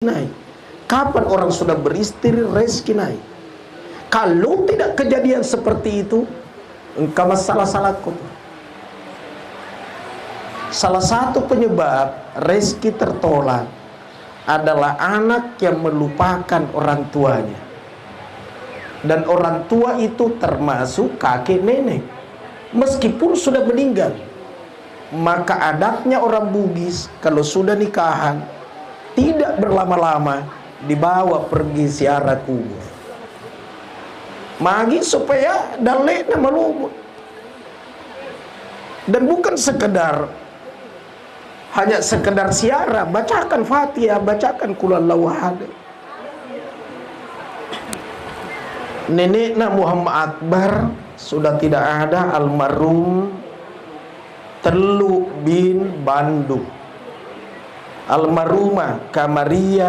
naik. Kapan orang sudah beristri rezeki naik? Kalau tidak kejadian seperti itu, engkau salah kau. Salah satu penyebab rezeki tertolak adalah anak yang melupakan orang tuanya. Dan orang tua itu termasuk kakek nenek. Meskipun sudah meninggal, maka adatnya orang Bugis kalau sudah nikahan tidak berlama-lama, dibawa pergi ziarah kubur. Magi supaya dalekna malumut. Dan bukan hanya sekedar ziarah, bacakan Fatihah, bacakan Qul Huwallahu Ahad. Nenekna Muhammad Akbar sudah tidak ada, almarhum Teluk bin Bandung. Almarhumah Kamaria